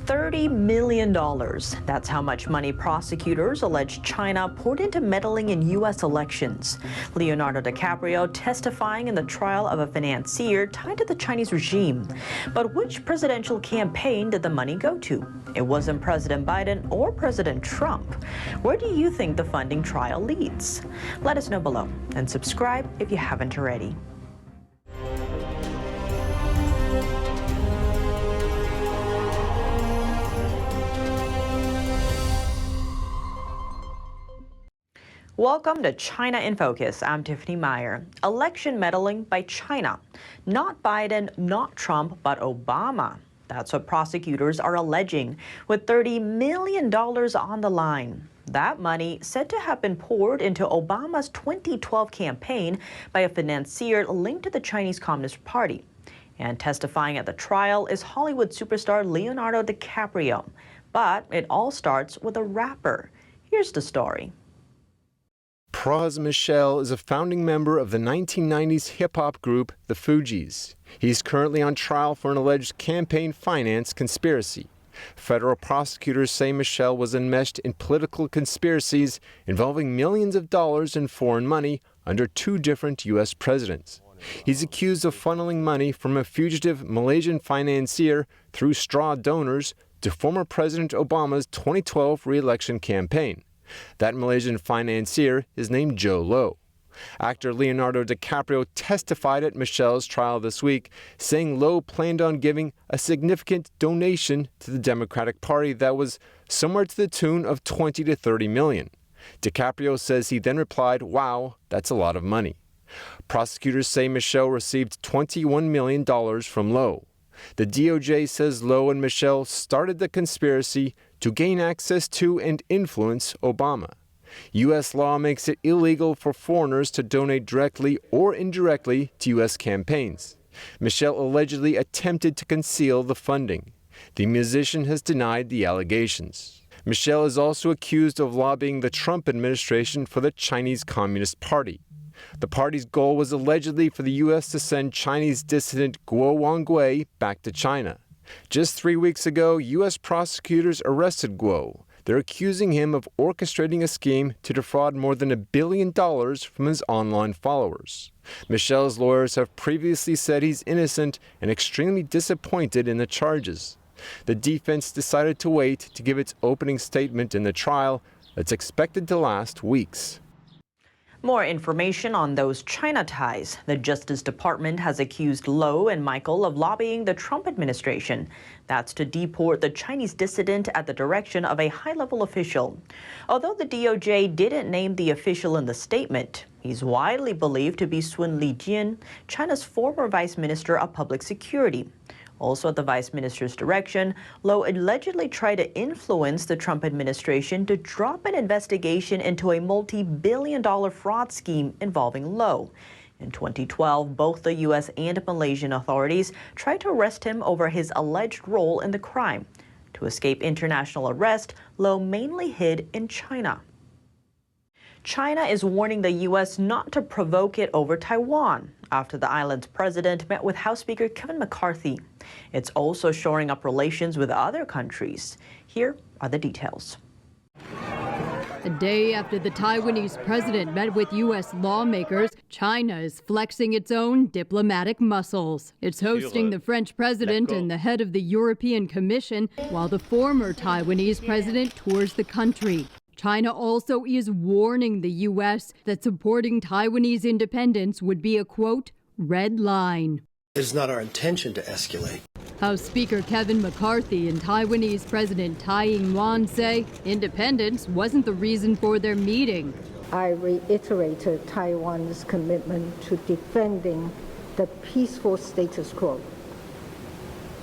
$30 million. That's how much money prosecutors allege China poured into meddling in U.S. elections. Leonardo DiCaprio testifying in the trial of a financier tied to the Chinese regime. But which presidential campaign did the money go to? It wasn't President Biden or President Trump. Where do you think the funding trial leads? Let us know below and subscribe if you haven't already. Welcome to China in Focus. I'm Tiffany Meyer. Election meddling by China. Not Biden, not Trump, but Obama. That's what prosecutors are alleging, with $30 million on the line. That money said to have been poured into Obama's 2012 campaign by a financier linked to the Chinese Communist Party. And testifying at the trial is Hollywood superstar Leonardo DiCaprio. But it all starts with a rapper. Here's the story. Pras Michel is a founding member of the 1990s hip-hop group The Fugees. He's currently on trial for an alleged campaign finance conspiracy. Federal prosecutors say Michel was enmeshed in political conspiracies involving millions of dollars in foreign money under two different U.S. presidents. He's accused of funneling money from a fugitive Malaysian financier through straw donors to former President Obama's 2012 re-election campaign. That Malaysian financier is named Joe Low. Actor Leonardo DiCaprio testified at Michel's trial this week, saying Low planned on giving a significant donation to the Democratic Party that was somewhere to the tune of 20 to 30 million. DiCaprio says he then replied, "Wow, that's a lot of money." Prosecutors say Michel received $21 million from Low. The DOJ says Low and Michel started the conspiracy to gain access to and influence Obama. U.S. law makes it illegal for foreigners to donate directly or indirectly to U.S. campaigns. Michel allegedly attempted to conceal the funding. The musician has denied the allegations. Michel is also accused of lobbying the Trump administration for the Chinese Communist Party. The party's goal was allegedly for the U.S. to send Chinese dissident Guo Wangui back to China. Just 3 weeks ago, U.S. prosecutors arrested Guo. They're accusing him of orchestrating a scheme to defraud more than $1 billion from his online followers. Michel's lawyers have previously said he's innocent and extremely disappointed in the charges. The defense decided to wait to give its opening statement in the trial that's expected to last weeks. More information on those China ties. The Justice Department has accused Low and Michael of lobbying the Trump administration. That's to deport the Chinese dissident at the direction of a high-level official. Although the DOJ didn't name the official in the statement, he's widely believed to be Sun Lijian, China's former vice minister of public security. Also at the vice minister's direction, Low allegedly tried to influence the Trump administration to drop an investigation into a multi-billion-dollar fraud scheme involving Low. In 2012, both the U.S. and Malaysian authorities tried to arrest him over his alleged role in the crime. To escape international arrest, Low mainly hid in China. China is warning the U.S. not to provoke it over Taiwan after the island's president met with House Speaker Kevin McCarthy. It's also shoring up relations with other countries. Here are the details. A day after the Taiwanese president met with U.S. lawmakers, China is flexing its own diplomatic muscles. It's hosting the French president and the head of the European Commission, while the former Taiwanese president tours the country. China also is warning the U.S. that supporting Taiwanese independence would be a, quote, red line. It is not our intention to escalate. House Speaker Kevin McCarthy and Taiwanese President Tsai Ing-wen say independence wasn't the reason for their meeting. I reiterated Taiwan's commitment to defending the peaceful status quo,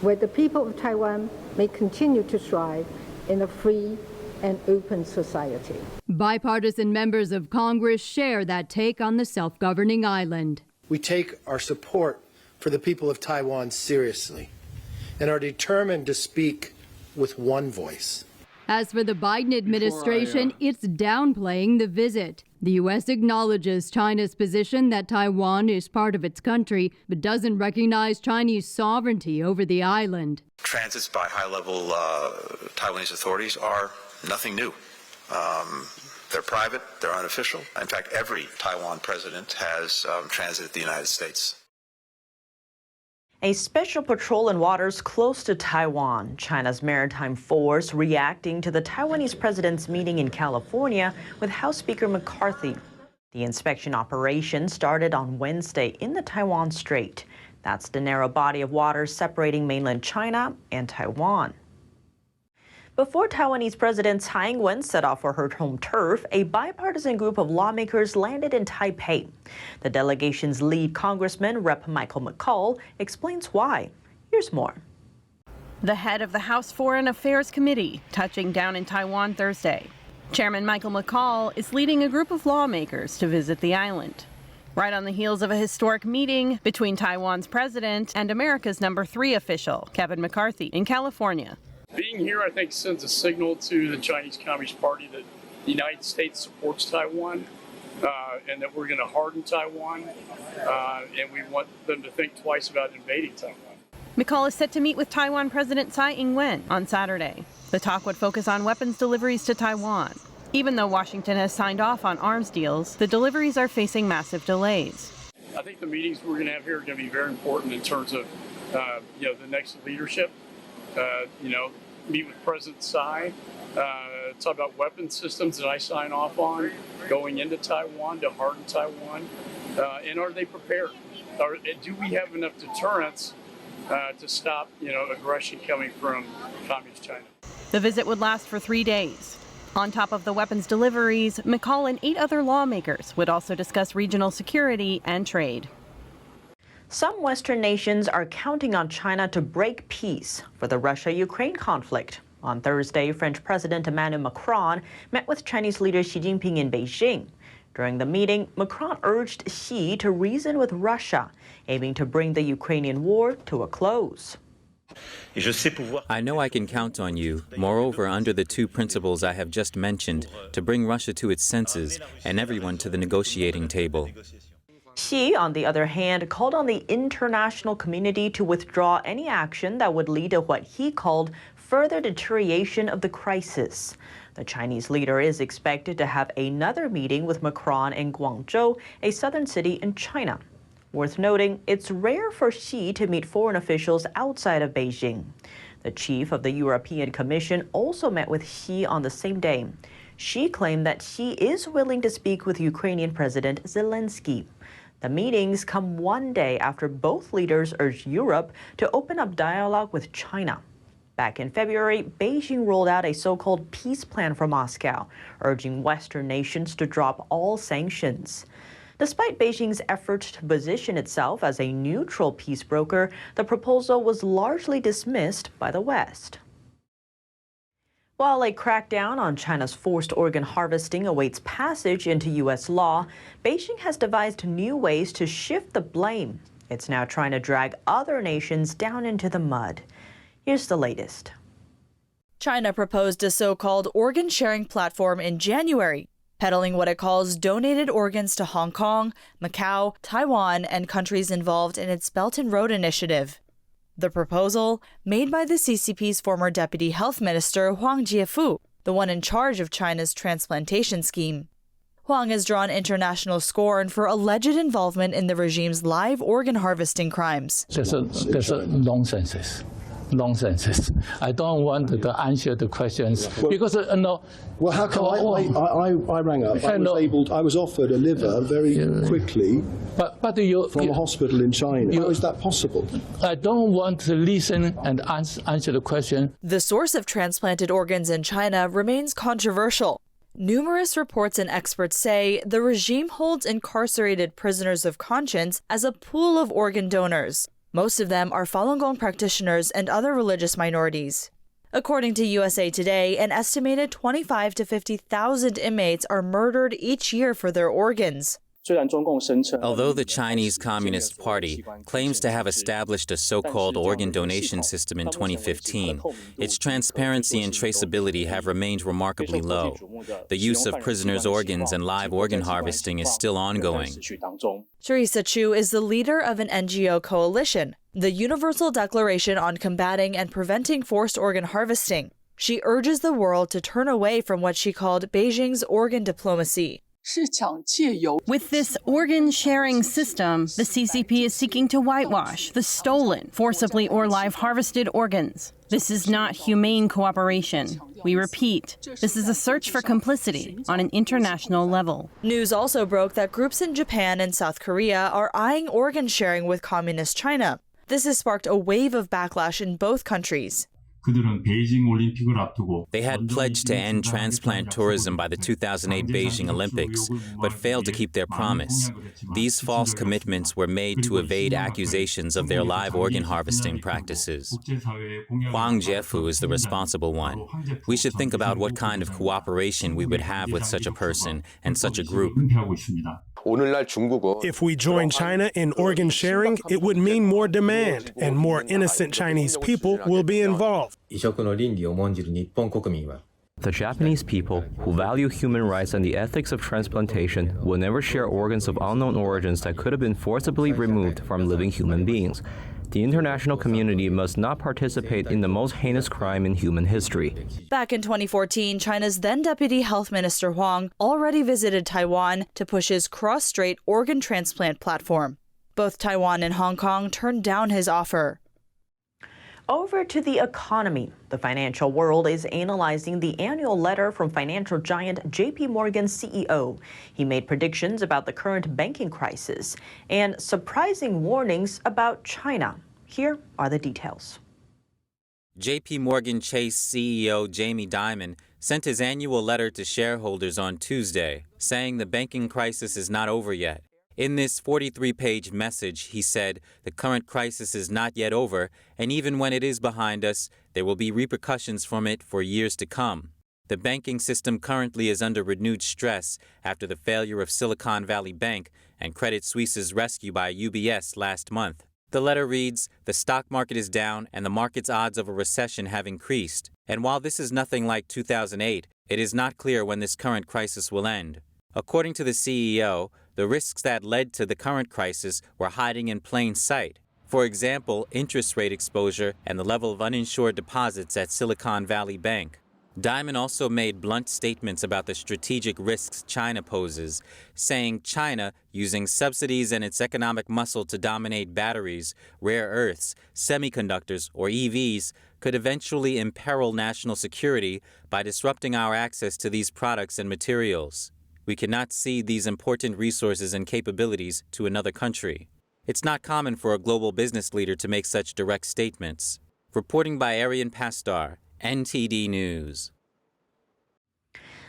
where the people of Taiwan may continue to thrive in a free and open society. Bipartisan members of Congress share that take on the self-governing island. We take our support for the people of Taiwan seriously and are determined to speak with one voice. As for the Biden administration, it's downplaying the visit. The U.S. acknowledges China's position that Taiwan is part of its country, but doesn't recognize Chinese sovereignty over the island. Transits by high-level Taiwanese authorities are nothing new. They're private, they're unofficial. In fact, every Taiwan president has transited the United States. A special patrol in waters close to Taiwan. China's maritime force reacting to the Taiwanese president's meeting in California with House Speaker McCarthy. The inspection operation started on Wednesday in the Taiwan Strait. That's the narrow body of water separating mainland China and Taiwan. Before Taiwanese President Tsai Ing-wen set off for her home turf, a bipartisan group of lawmakers landed in Taipei. The delegation's lead congressman, Rep. Michael McCall, explains why. Here's more. The head of the House Foreign Affairs Committee touching down in Taiwan Thursday. Chairman Michael McCall is leading a group of lawmakers to visit the island, right on the heels of a historic meeting between Taiwan's president and America's #3 official, Kevin McCarthy, in California. Being here, I think, sends a signal to the Chinese Communist Party that the United States supports Taiwan and that we're going to harden Taiwan, and we want them to think twice about invading Taiwan. McCall is set to meet with Taiwan President Tsai Ing-wen on Saturday. The talk would focus on weapons deliveries to Taiwan. Even though Washington has signed off on arms deals, the deliveries are facing massive delays. I think the meetings we're going to have here are going to be very important in terms of the next leadership. Meet with President Tsai, talk about weapon systems that I sign off on going into Taiwan to harden Taiwan, and are they prepared? Do we have enough deterrence to stop aggression coming from Communist China? The visit would last for 3 days. On top of the weapons deliveries, McCall and 8 other lawmakers would also discuss regional security and trade. Some Western nations are counting on China to break peace for the Russia-Ukraine conflict. On Thursday, French President Emmanuel Macron met with Chinese leader Xi Jinping in Beijing. During the meeting, Macron urged Xi to reason with Russia, aiming to bring the Ukrainian war to a close. I know I can count on you, moreover, under the 2 principles I have just mentioned, to bring Russia to its senses and everyone to the negotiating table. Xi, on the other hand, called on the international community to withdraw any action that would lead to what he called further deterioration of the crisis. The Chinese leader is expected to have another meeting with Macron in Guangzhou, a southern city in China. Worth noting, it's rare for Xi to meet foreign officials outside of Beijing. The chief of the European Commission also met with Xi on the same day. Xi claimed that Xi is willing to speak with Ukrainian President Zelensky. The meetings come one day after both leaders urged Europe to open up dialogue with China. Back in February, Beijing rolled out a so-called peace plan for Moscow, urging Western nations to drop all sanctions. Despite Beijing's efforts to position itself as a neutral peace broker, the proposal was largely dismissed by the West. While a crackdown on China's forced organ harvesting awaits passage into U.S. law, Beijing has devised new ways to shift the blame. It's now trying to drag other nations down into the mud. Here's the latest. China proposed a so-called organ-sharing platform in January, peddling what it calls donated organs to Hong Kong, Macau, Taiwan, and countries involved in its Belt and Road Initiative. The proposal, made by the CCP's former deputy health minister Huang Jiefu, the one in charge of China's transplantation scheme. Huang has drawn international scorn for alleged involvement in the regime's live organ harvesting crimes. There's a nonsense. I don't want to answer the questions because no. Well, how come I rang up? I was offered a liver very quickly from a hospital in China. How is that possible? I don't want to listen and answer the question. The source of transplanted organs in China remains controversial. Numerous reports and experts say the regime holds incarcerated prisoners of conscience as a pool of organ donors. Most of them are Falun Gong practitioners and other religious minorities. According to USA Today, an estimated 25,000 to 50,000 inmates are murdered each year for their organs. Although the Chinese Communist Party claims to have established a so-called organ donation system in 2015, its transparency and traceability have remained remarkably low. The use of prisoners' organs and live organ harvesting is still ongoing. Teresa Chu is the leader of an NGO coalition, the Universal Declaration on Combating and Preventing Forced Organ Harvesting. She urges the world to turn away from what she called Beijing's organ diplomacy. With this organ-sharing system, the CCP is seeking to whitewash the stolen, forcibly or live harvested organs. This is not humane cooperation. We repeat, this is a search for complicity on an international level. News also broke that groups in Japan and South Korea are eyeing organ sharing with Communist China. This has sparked a wave of backlash in both countries. They had pledged to end transplant tourism by the 2008 Beijing Olympics, but failed to keep their promise. These false commitments were made to evade accusations of their live organ harvesting practices. Huang Jiefu is the responsible one. We should think about what kind of cooperation we would have with such a person and such a group. If we join China in organ sharing, it would mean more demand, and more innocent Chinese people will be involved. The Japanese people, who value human rights and the ethics of transplantation, will never share organs of unknown origins that could have been forcibly removed from living human beings. The international community must not participate in the most heinous crime in human history. Back in 2014, China's then Deputy Health Minister Huang already visited Taiwan to push his cross-strait organ transplant platform. Both Taiwan and Hong Kong turned down his offer. Over to the economy. The financial world is analyzing the annual letter from financial giant JP Morgan's CEO. He made predictions about the current banking crisis and surprising warnings about China. Here are the details. JP Morgan Chase CEO Jamie Dimon sent his annual letter to shareholders on Tuesday, saying the banking crisis is not over yet. In this 43-page message, he said, the current crisis is not yet over, and even when it is behind us, there will be repercussions from it for years to come. The banking system currently is under renewed stress after the failure of Silicon Valley Bank and Credit Suisse's rescue by UBS last month. The letter reads, the stock market is down and the market's odds of a recession have increased. And while this is nothing like 2008, it is not clear when this current crisis will end. According to the CEO, the risks that led to the current crisis were hiding in plain sight. For example, interest rate exposure and the level of uninsured deposits at Silicon Valley Bank. Dimon also made blunt statements about the strategic risks China poses, saying China, using subsidies and its economic muscle to dominate batteries, rare earths, semiconductors, or EVs, could eventually imperil national security by disrupting our access to these products and materials. We cannot cede these important resources and capabilities to another country. It's not common for a global business leader to make such direct statements. Reporting by Arian Pastar, NTD News.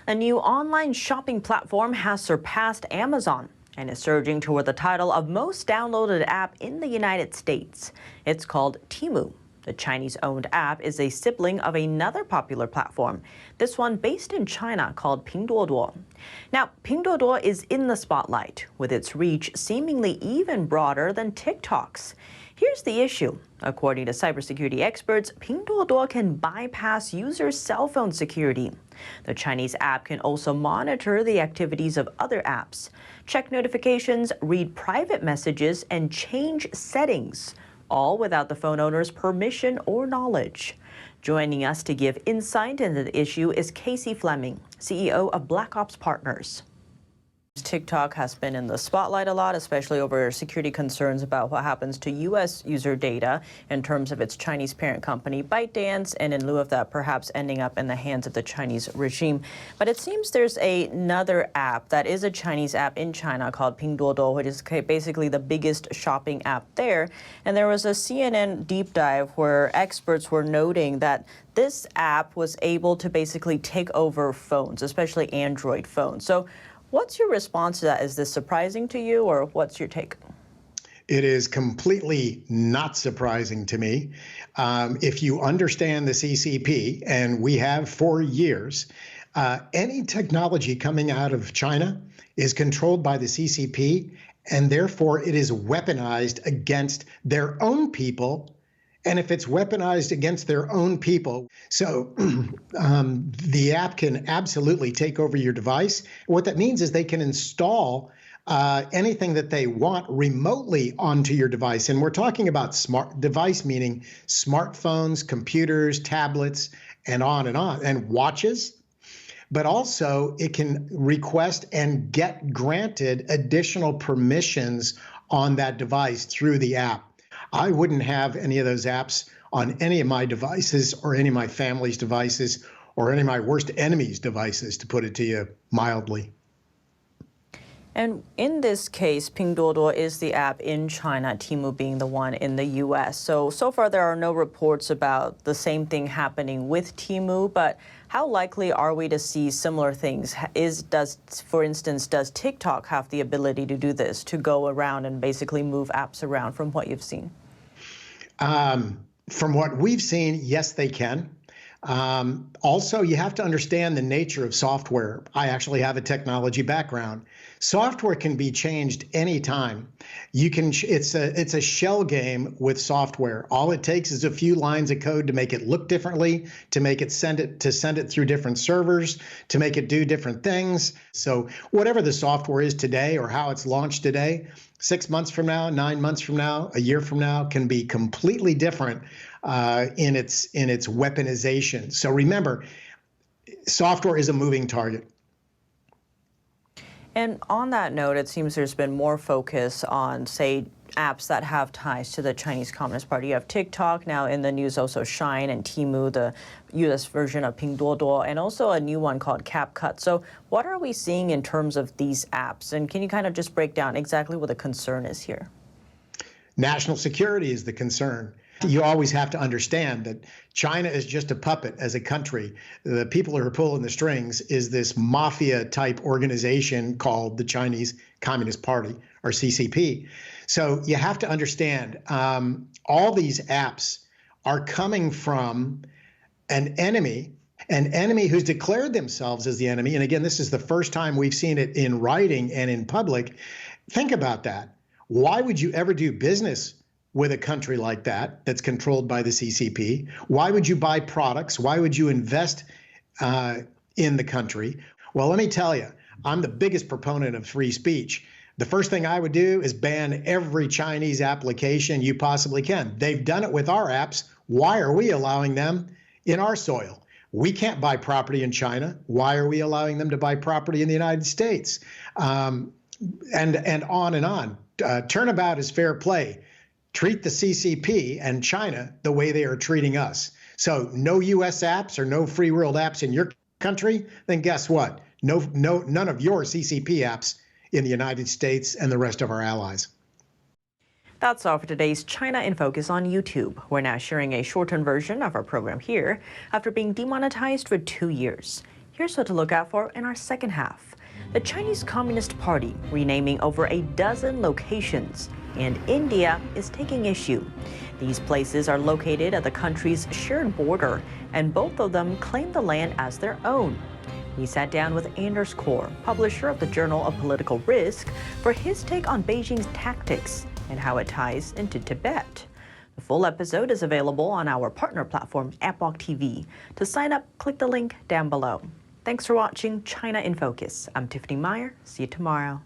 A new online shopping platform has surpassed Amazon and is surging toward the title of most downloaded app in the United States. It's called Temu. The Chinese-owned app is a sibling of another popular platform, this one based in China called Pinduoduo. Now, Pinduoduo is in the spotlight, with its reach seemingly even broader than TikTok's. Here's the issue. According to cybersecurity experts, Pinduoduo can bypass users' cell phone security. The Chinese app can also monitor the activities of other apps, check notifications, read private messages, and change settings, all without the phone owner's permission or knowledge. Joining us to give insight into the issue is Casey Fleming, CEO of Black Ops Partners. TikTok has been in the spotlight a lot, especially over security concerns about what happens to U.S. user data in terms of its Chinese parent company, ByteDance, and in lieu of that, perhaps ending up in the hands of the Chinese regime. But it seems there's another app that is a Chinese app in China called Pinduoduo, which is basically the biggest shopping app there. And there was a CNN deep dive where experts were noting that this app was able to basically take over phones, especially Android phones. So what's your response to that? Is this surprising to you, or what's your take? It is completely not surprising to me. If you understand the CCP, and we have for years, Any technology coming out of China is controlled by the CCP, and therefore it is weaponized against their own people. And if it's weaponized against their own people, so the app can absolutely take over your device. What that means is they can install anything that they want remotely onto your device. And we're talking about smart device, meaning smartphones, computers, tablets, and watches. But also it can request and get granted additional permissions on that device through the app. I wouldn't have any of those apps on any of my devices or any of my family's devices or any of my worst enemies' devices, to put it to you mildly. And in this case, Pinduoduo is the app in China, Temu being the one in the U.S. So far there are no reports about the same thing happening with Temu, but how likely are we to see similar things? For instance, does TikTok have the ability to do this, to go around and basically move apps around from what you've seen? From what we've seen, yes, they can. Also, you have to understand the nature of software. I actually have a technology background. Software can be changed anytime. It's a shell game with software. All it takes is a few lines of code to make it look differently, to make it send it through different servers, to make it do different things. So whatever the software is today or how it's launched today, 6 months from now, 9 months from now, a year from now, can be completely different in its weaponization. So remember, software is a moving target. And on that note, it seems there's been more focus on, say, apps that have ties to the Chinese Communist Party. You have TikTok, now in the news also Shine and Temu, the U.S. version of Pinduoduo, and also a new one called CapCut. So what are we seeing in terms of these apps? And can you kind of just break down exactly what the concern is here? National security is the concern. You always have to understand that China is just a puppet as a country. The people who are pulling the strings is this mafia-type organization called the Chinese Communist Party, or CCP. So you have to understand, all these apps are coming from an enemy who's declared themselves as the enemy. And again, this is the first time we've seen it in writing and in public. Think about that. Why would you ever do business with a country like that, that's controlled by the CCP? Why would you buy products? Why would you invest in the country? Well, let me tell you, I'm the biggest proponent of free speech. The first thing I would do is ban every Chinese application you possibly can. They've done it with our apps. Why are we allowing them in our soil? We can't buy property in China. Why are we allowing them to buy property in the United States? And on and on. Turnabout is fair play. Treat the CCP and China the way they are treating us. So no U.S. apps or no free world apps in your country, then guess what? None of your CCP apps in the United States and the rest of our allies. That's all for today's China in Focus on YouTube. We're now sharing a shortened version of our program here after being demonetized for 2 years. Here's what to look out for in our second half. The Chinese Communist Party renaming over a dozen locations, and India is taking issue. These places are located at the country's shared border, and both of them claim the land as their own. We sat down with Anders Kaur, publisher of the Journal of Political Risk, for his take on Beijing's tactics and how it ties into Tibet. The full episode is available on our partner platform, Epoch TV. To sign up, click the link down below. Thanks for watching China in Focus. I'm Tiffany Meyer. See you tomorrow.